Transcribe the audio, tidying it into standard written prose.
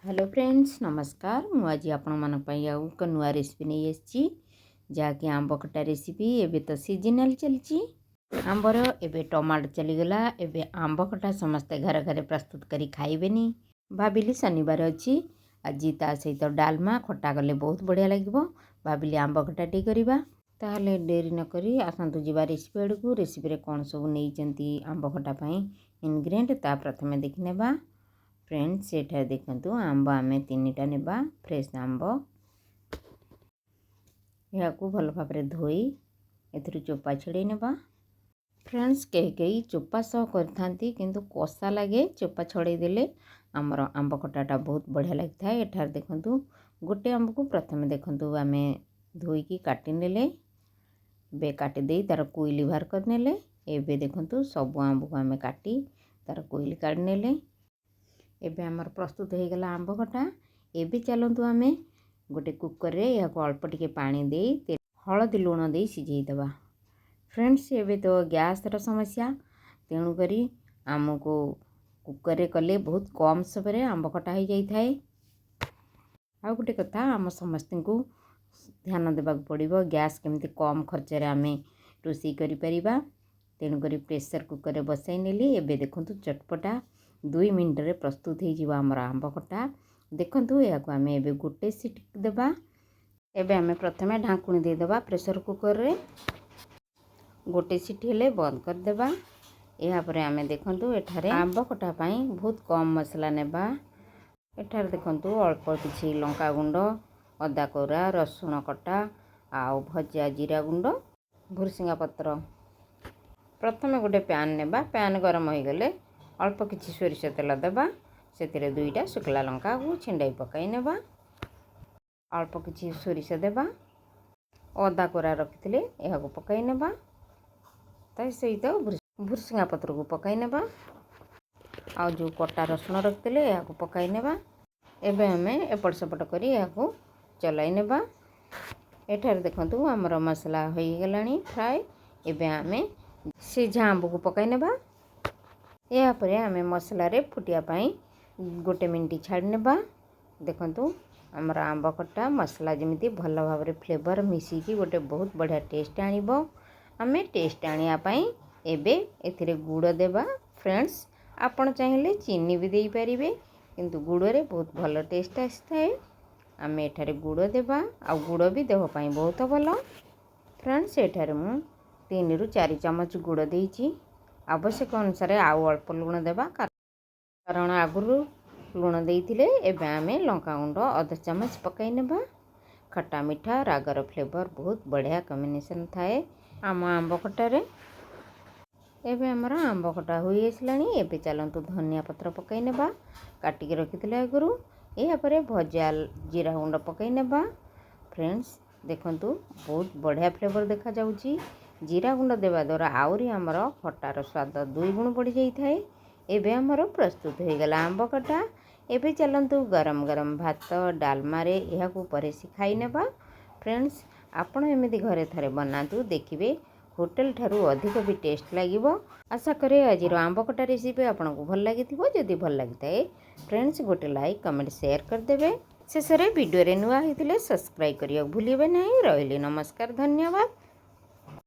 Hello friends नमस्कार मु आज आपण मन एक नुआ रेसिपी नहीं आसी जहाँकि आंब खटा रेसिपी एबे तो सीजनल चलची आंबर एबे टमाटो चलीगला एबे आंब खटा समस्ते घर घर प्रस्तुत करी खाइबेनी भाविली शनिवार अच्छी आज ता सहित डालमा खटा कले बहुत बढ़िया लगे भाविली आंब खटा टी करवा ताहले डेरी न करी आसतु जीवा रेसिपी आड़ू रेसिपी कौन सब नहीं आंब खटा इनग्रेडिएंट ता प्रथमे देखने फ्रेंड्स एठार देखंतु आंब आमे 3टा नेबा फ्रेश आंब या को भल भाव धोई एथुरु चोपा छड़े नेबा फ्रेंड्स कई चोपा सह करथांती किंतु कषा लगे चोपा छड़े देले आमर आंब खटाटा बहुत बढ़िया लगता है। एठार देखंतु गोटे आंब को प्रथमे देखंतु आमे धोईकी काटी नेले बे काटी देई तार कोइली बाहर कर नेले एबे देखंतु सब आंब को आमे काटी तार कोइली काढ नेले एबे आमर प्रस्तुत हो गला आंब खटा। एबे चलतु आमे गोटे कुकर रे या अल्प टिके पानी दे हलदी लुण दे सिझे दबा फ्रेंड्स एबे तो गैस रो समस्या तेणु करी आमको कुकर रे कले बहुत कम समय आंब खटा हो जाई थाए। आ गोटे कथा आम समस्त को ध्यान देबा पड़िबो गैस केमती कम खर्च रे आमे रोषेई करि परिबा तेणु करी प्रेशर कुकर रे बसाई नेली। एबे देखंतु चटपटा 2 मिनट रे प्रस्तुत हो जीवा हमर आंब खटा देखंतु या को आमे एबे गोटे सीटी देबा एबे आमे प्रथमे ढांकुणी दे देबा प्रेशर कुकर रे गोटे सीटी हेले बंद कर देबा। या परे आमे देखंतु एठारे आंब खटा पई बहुत कम मसला नेबा एठारे देखंतु अल्प किछि लंका गुंड अदा कोरा रसुण कटा आउ भजा जीरा गुंड भुरसिंगा पत्र प्रथमे गोटे पैन नेबा पैन गरम हो गले अल्प किछि सोरिष तेल देबा सेतिरे 2टा शुखला लंका को छिंडाई पकाई नेबा अल्प किछि सोरिष देबा अदा कोरा रखिथिले एहा को पकाई नेबा ताई सहित भुरसिंगा पत्र को पकाई नेबा आ जो कटा रसुण रखिथिले एहा को पकाई नेबा एबे हमें एपट सेपट करी एहा को चलाई नेबा। एठार देखंतु हमर मसला होई गेलानी फ्राई एबे हमें सिझा आंब को पकाई नेबा या परे आमे मसला रे फुटिया पाई गोटे मिनिट छाड़ी नेबा देखंतु हमर आंब खट्टा मसला जमिति भल भाव रे फ्लेवर मिसी की गोटे बहुत बढ़िया टेस्ट आनिबो। आमे टेस्ट आनिया पाई एबे एथिरे गुड़ देबा फ्रेंड्स आपण चाहिले चीनी भी देई परिबे किंतु गुड़ रे बहुत भल टेस्ट आस्ताए आमे एठारे गुड़ देबा आ गुड़ भी देह पाई बहुत भल फ्रेंड्स एठारे मु 3 रु 4 चम्मच गुड़ देइची आवश्यक अनुसार आउ अल्प लुण देबा कारण आगुरु लुण देइथिले एबे आमे लंका गुंड आधा चम्मच पकाई नेबा खट्टा मीठा रागर फ्लेवर बहुत बढ़िया कॉम्बिनेशन थाए आम आंब खटा रे। एबे हमर आंब खटा होई आसलानी एबे चलंतु धनिया पत्र पकाई नेबा काटिके रखिथिले आगुरु एहा परे भजा जीरा गुंड पकाई नेबा फ्रेंड्स देखंतु बहुत बढ़िया फ्लेवर देखा जाउची जीरा गुंड देवा द्वारा आउरी आमर खटार स्वाद 2 गुण बढ़ी जाई थाए। एबे आमर प्रस्तुत हो गला आंब खटा एबे चलंतु गरम गरम भात डालमा रे एहा को परेसी खाई नेबा फ्रेंड्स आपण एमिति घरे थारे बनातु देखिबे होटल ठारू अधिक भी टेस्ट लागिबो। आशा करे आजिर आंब खटा रेसिपी आपन को भल लागिथिबो जदि भल लागिताए फ्रेंड्स गोटे लाइक कमेंट शेयर कर देबे शेष रे वीडियो रे नुआ हिथिले सब्सक्राइब करियो भूलिबे नहीं। रहिली नमस्कार धन्यवाद।